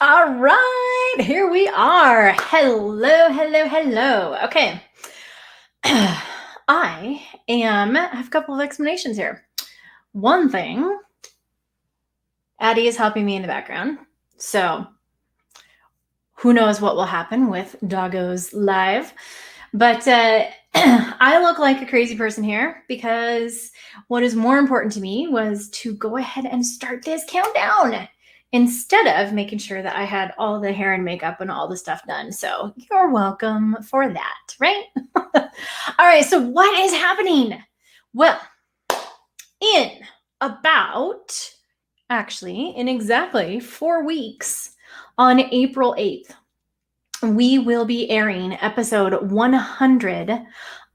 All right, here we are. Hello, hello, hello. Okay. I have a couple of explanations here. One thing, Addie is helping me in the background. So who knows what will happen with Doggo's live. But I look like a crazy person here because what is more important to me was to go ahead and start this countdown instead of making sure that I had all the hair and makeup and all the stuff done. So you're welcome for that, right? All right, so what is happening? Well, in exactly 4 weeks, on April 8th, we will be airing episode 100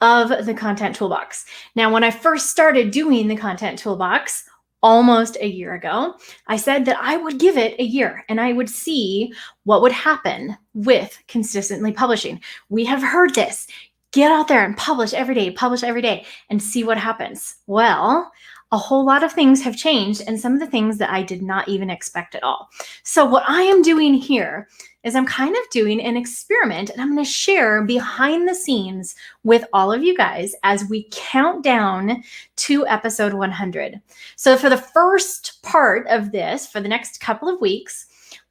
of the Content Toolbox. Now, when I first started doing the Content Toolbox almost a year ago, I said that I would give it a year and I would see what would happen with consistently publishing. We have heard this. Get out there and publish every day, and see what happens. Well, a whole lot of things have changed, and some of the things that I did not even expect at all. So what I am doing here is I'm kind of doing an experiment, and I'm going to share behind the scenes with all of you guys as we count down to episode 100. So for the first part of this, for the next couple of weeks,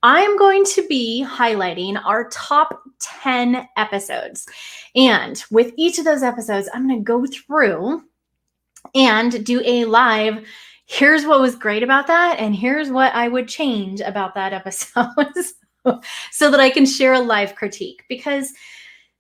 I'm going to be highlighting our top 10 episodes. And with each of those episodes, I'm going to go through and do a live, here's what was great about that, and here's what I would change about that episode. So that I can share a live critique, because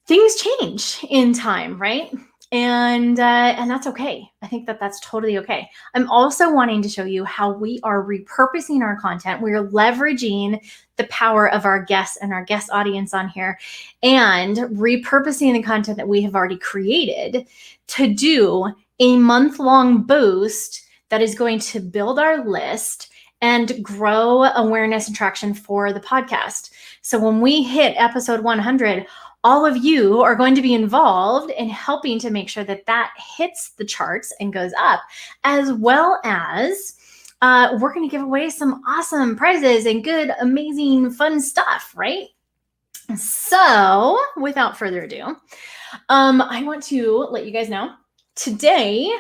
things change in time, right? And that's okay. I think that that's totally okay. I'm also wanting to show you how we are repurposing our content. We're leveraging the power of our guests and our guest audience on here and repurposing the content that we have already created to do a month-long boost that is going to build our list and grow awareness and traction for the podcast. So when we hit episode 100, all of you are going to be involved in helping to make sure that that hits the charts and goes up, as well as we're going to give away some awesome prizes and good, amazing, fun stuff, right? So without further ado, I want to let you guys know today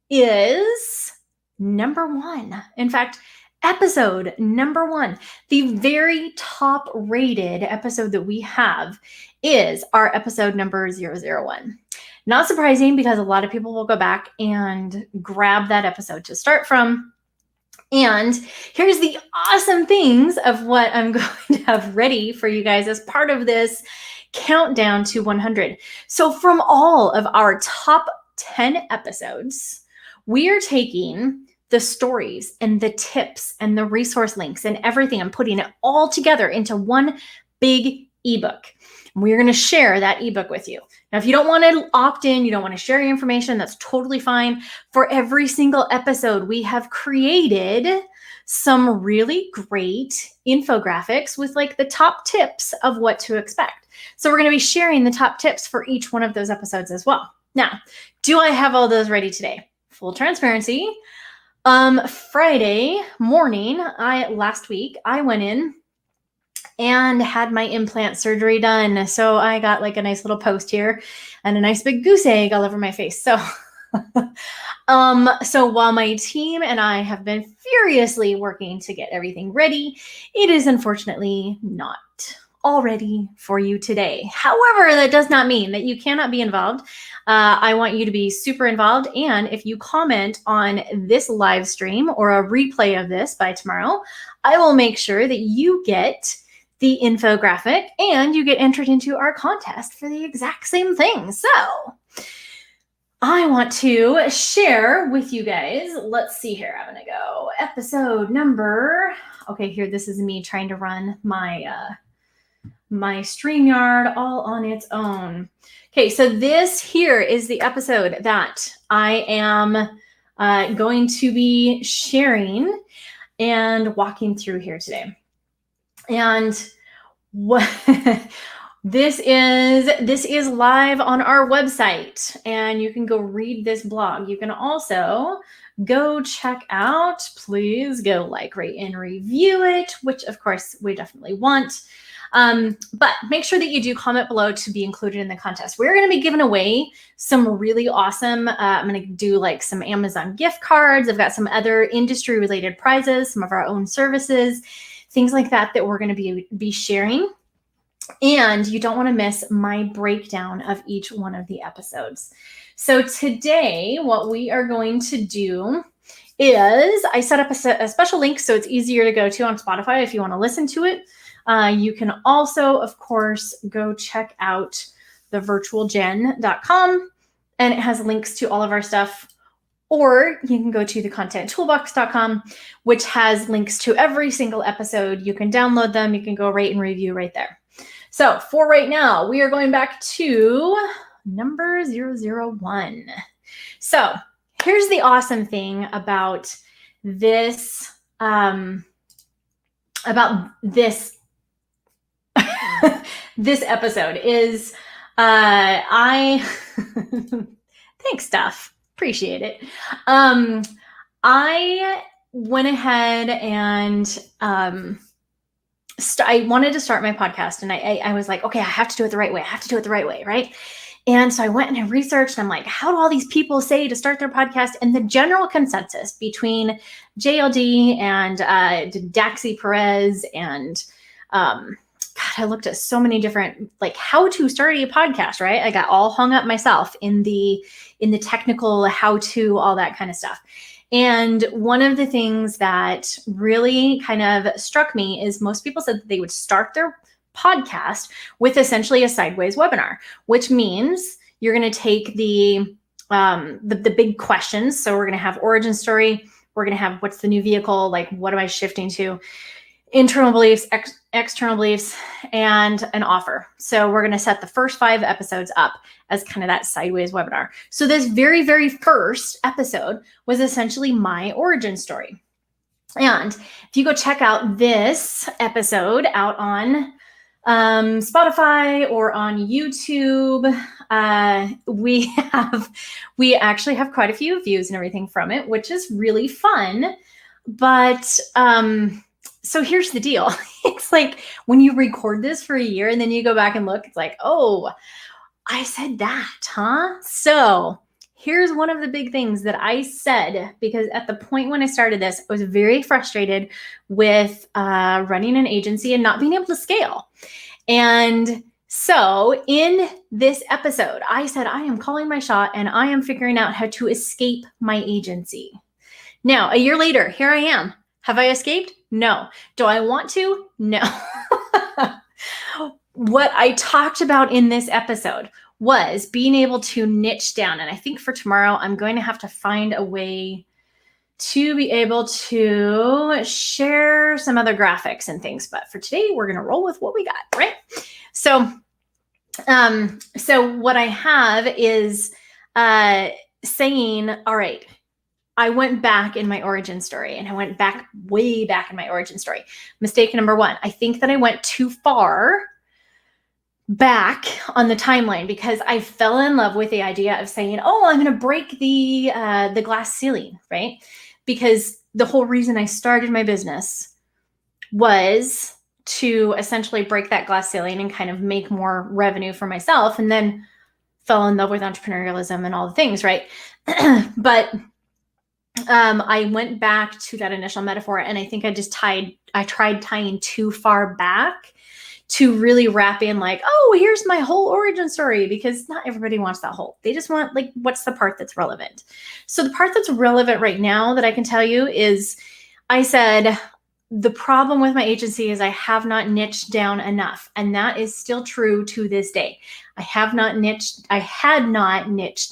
is number 1. In fact, episode number 1, the very top rated episode that we have is our episode number 001. Not surprising, because a lot of people will go back and grab that episode to start from. And here's the awesome things of what I'm going to have ready for you guys as part of this countdown to 100. So from all of our top 10 episodes, we are taking the stories and the tips and the resource links and everything, and putting it all together into one big ebook. We're going to share that ebook with you. Now, if you don't want to opt in, you don't want to share your information, that's totally fine. For every single episode, we have created some really great infographics with like the top tips of what to expect. So we're going to be sharing the top tips for each one of those episodes as well. Now, do I have all those ready today? Full transparency. Friday morning, last week, I went in and had my implant surgery done. So I got like a nice little post here and a nice big goose egg all over my face. So, so while my team and I have been furiously working to get everything ready, it is unfortunately not all ready for you today. However, that does not mean that you cannot be involved. I want you to be super involved. And if you comment on this live stream or a replay of this by tomorrow, I will make sure that you get the infographic and you get entered into our contest for the exact same thing. So I want to share with you guys, let's see here. I'm going to go episode number. Okay, here, this is me trying to run my StreamYard all on its own. Okay, so this here is the episode that I am going to be sharing and walking through here today. And what this is live on our website, and you can go read this blog. You can also go check out. Please go like, rate, and review it, which of course we definitely want. But make sure that you do comment below to be included in the contest. We're going to be giving away some really awesome, I'm going to do like some Amazon gift cards. I've got some other industry related prizes, some of our own services, things like that we're going to be sharing. And you don't want to miss my breakdown of each one of the episodes. So today, what we are going to do is I set up a special link so it's easier to go to on Spotify if you want to listen to it. You can also, of course, go check out thevirtualjen.com, and it has links to all of our stuff. Or you can go to thecontenttoolbox.com, which has links to every single episode. You can download them. You can go rate and review right there. So for right now, we are going back to number 001. So here's the awesome thing about this, this episode is thanks, Steph. Appreciate it. I went ahead and I wanted to start my podcast, and I was like, okay, I have to do it the right way. I have to do it the right way, right? And so I went and I researched, and I'm like, how do all these people say to start their podcast? And the general consensus between JLD and Daxi Perez and God, I looked at so many different, like, how to start a podcast, right? I got all hung up myself in the technical how to, all that kind of stuff. And one of the things that really kind of struck me is most people said that they would start their podcast with essentially a sideways webinar, which means you're going to take the big questions. So we're going to have origin story. We're going to have what's the new vehicle, like what am I shifting to, internal beliefs, external beliefs, and an offer. So we're going to set the first 5 episodes up as kind of that sideways webinar. So this very, very first episode was essentially my origin story. And if you go check out this episode out on Spotify or on YouTube, we actually have quite a few views and everything from it, which is really fun. But so here's the deal. It's like when you record this for a year and then you go back and look, it's like, oh, I said that, huh? So here's one of the big things that I said, because at the point when I started this, I was very frustrated with running an agency and not being able to scale. And so in this episode, I said, I am calling my shot and I am figuring out how to escape my agency. Now, a year later, here I am. Have I escaped? No. Do I want to? No. What I talked about in this episode was being able to niche down. And I think for tomorrow, I'm going to have to find a way to be able to share some other graphics and things. But for today, we're going to roll with what we got, right? So what I have is saying, all right, I went back in my origin story, and I went back way back in my origin story. Mistake number 1, I think that I went too far back on the timeline because I fell in love with the idea of saying, oh, I'm going to break the glass ceiling, right? Because the whole reason I started my business was to essentially break that glass ceiling and kind of make more revenue for myself, and then fell in love with entrepreneurialism and all the things, right? But I went back to that initial metaphor, and I think I tried tying too far back to really wrap in like, oh, here's my whole origin story, because not everybody wants that whole. They just want like, what's the part that's relevant? So the part that's relevant right now that I can tell you is I said, the problem with my agency is I have not niched down enough. And that is still true to this day. I had not niched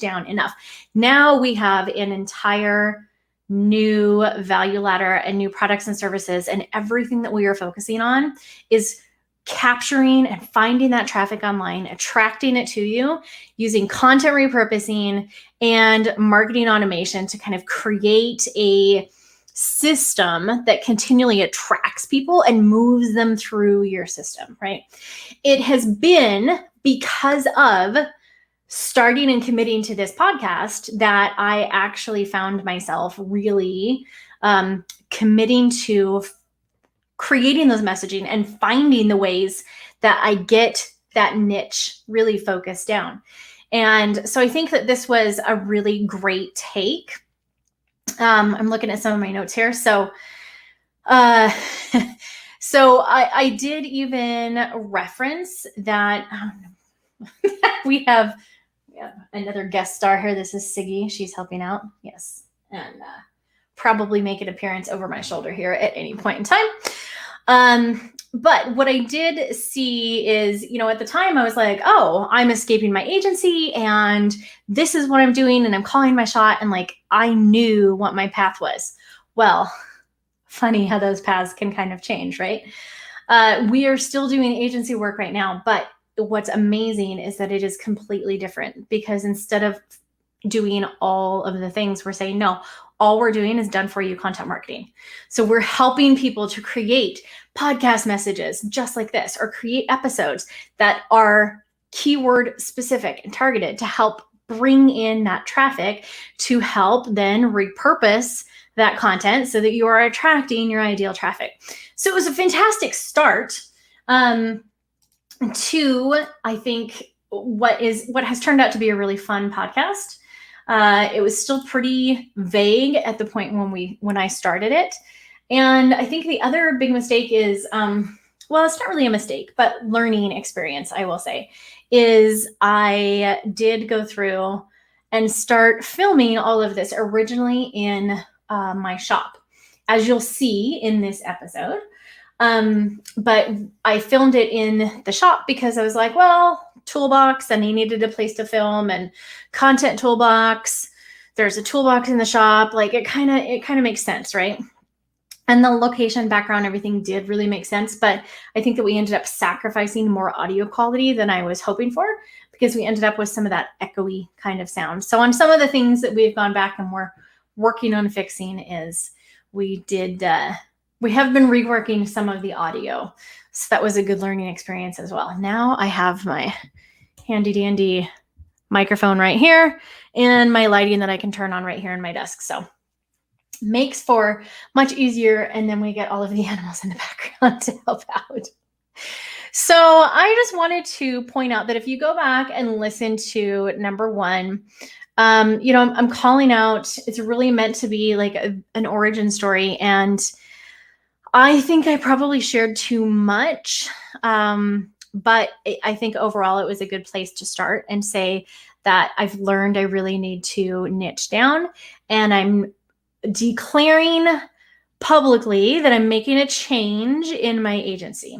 down enough. Now we have an entire new value ladder and new products and services, and everything that we are focusing on is capturing and finding that traffic online, attracting it to you using content repurposing and marketing automation to kind of create a system that continually attracts people and moves them through your system, right? It has been because of starting and committing to this podcast that I actually found myself really committing to creating those messaging and finding the ways that I get that niche really focused down. And so I think that this was a really great take. I'm looking at some of my notes here. So so I did even reference that we have another guest star here. This is Siggy. She's helping out. Yes. And probably make an appearance over my shoulder here at any point in time. But what I did see is, at the time I was like, oh, I'm escaping my agency and this is what I'm doing and I'm calling my shot. And like, I knew what my path was. Well, funny how those paths can kind of change, right? We are still doing agency work right now, but what's amazing is that it is completely different, because instead of doing all of the things, we're saying, no, all we're doing is done for you content marketing. So we're helping people to create podcast messages just like this, or create episodes that are keyword specific and targeted to help bring in that traffic, to help then repurpose that content so that you are attracting your ideal traffic. So it was a fantastic start to, I think, what has turned out to be a really fun podcast. It was still pretty vague at the point when I started it. And I think the other big mistake is, well, it's not really a mistake, but learning experience, I will say, is I did go through and start filming all of this originally in my shop, as you'll see in this episode. But I filmed it in the shop because I was like, well, Toolbox, and he needed a place to film, and Content Toolbox, there's a toolbox in the shop. Like it kind of makes sense, right? And the location, background, everything did really make sense. But I think that we ended up sacrificing more audio quality than I was hoping for, because we ended up with some of that echoey kind of sound. So on some of the things that we've gone back and we're working on fixing is we have been reworking some of the audio. So that was a good learning experience as well. Now I have my handy dandy microphone right here and my lighting that I can turn on right here in my desk. So makes for much easier. And then we get all of the animals in the background to help out. So I just wanted to point out that if you go back and listen to number 1, I'm calling out, it's really meant to be like an origin story. And I think I probably shared too much, but I think overall it was a good place to start and say that I've learned I really need to niche down, and I'm declaring publicly that I'm making a change in my agency.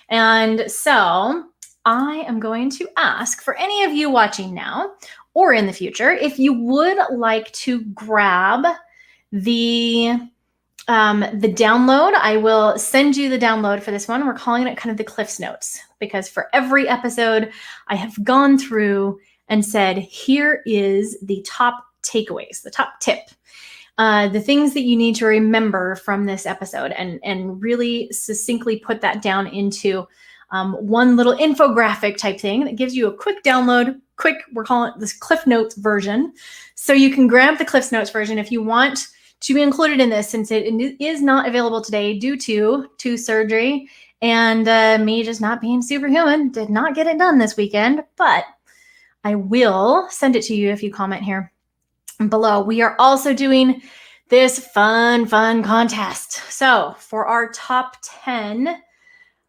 And so I am going to ask for any of you watching now or in the future, if you would like to grab the download. I will send you the download for this one. We're calling it kind of the Cliff's Notes, because for every episode I have gone through and said, here is the top takeaways, the top tip, the things that you need to remember from this episode, and really succinctly put that down into one little infographic type thing that gives you a quick download. We're calling it this Cliff Notes version. So you can grab the Cliff Notes version if you want to be included in this, since it is not available today due to surgery and me just not being superhuman. Did not get it done this weekend, but I will send it to you if you comment here below. We are also doing this fun contest. So for our top 10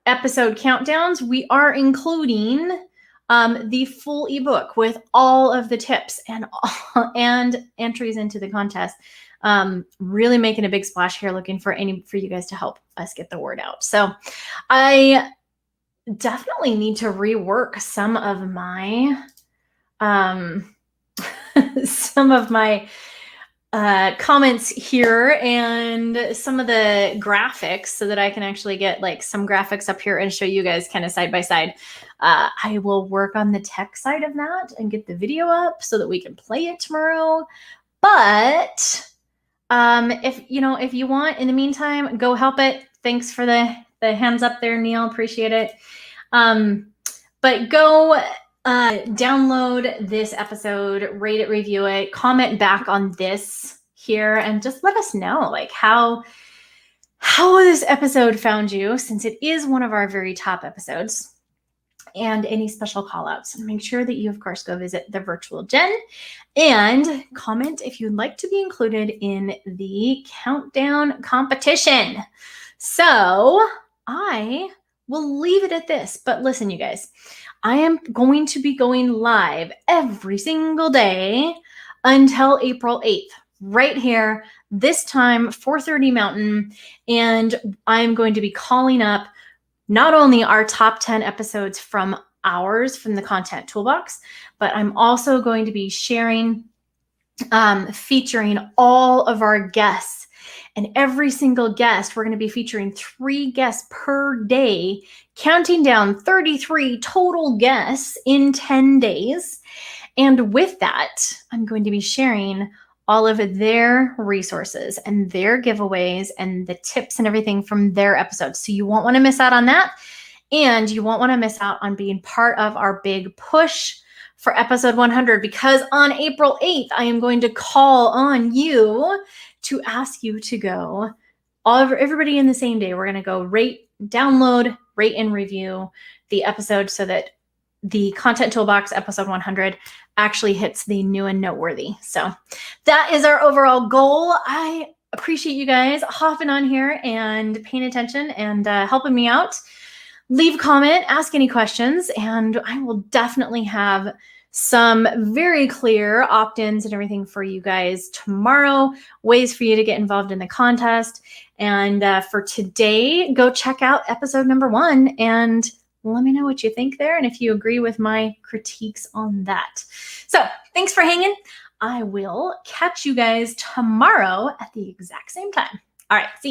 episode countdowns, we are including the full ebook with all of the tips and entries into the contest. Really making a big splash here, looking for you guys to help us get the word out. So I definitely need to rework some of my comments here and some of the graphics, so that I can actually get like some graphics up here and show you guys kind of side by side. I will work on the tech side of that and get the video up so that we can play it tomorrow. But if you want, in the meantime, go help it. Thanks for the hands up there, Neil. Appreciate it. But go Download this episode, rate it, review it, comment back on this here, and just let us know like how this episode found you, since it is one of our very top episodes, and any special call outs. And make sure that you, of course, go visit the virtual Jen and comment if you'd like to be included in the countdown competition. So I will leave it at this, but listen, you guys, I am going to be going live every single day until April 8th, right here, this time, 4:30 Mountain. And I'm going to be calling up not only our top 10 episodes from the Content Toolbox, but I'm also going to be sharing, featuring all of our guests. And every single guest, we're going to be featuring 3 guests per day, counting down 33 total guests in 10 days. And with that, I'm going to be sharing all of their resources and their giveaways and the tips and everything from their episodes. So you won't want to miss out on that. And you won't want to miss out on being part of our big push for episode 100, because on April 8th, I am going to call on you to ask you to go, everybody in the same day, we're going to go download, rate, and review the episode so that the Content Toolbox episode 100 actually hits the new and noteworthy. So that is our overall goal. I appreciate you guys hopping on here and paying attention and helping me out. Leave a comment, ask any questions, and I will definitely have some very clear opt-ins and everything for you guys tomorrow, ways for you to get involved in the contest. And for today, go check out episode number 1 and let me know what you think there and if you agree with my critiques on that. So thanks for hanging. I will catch you guys tomorrow at the exact same time. All right, see ya.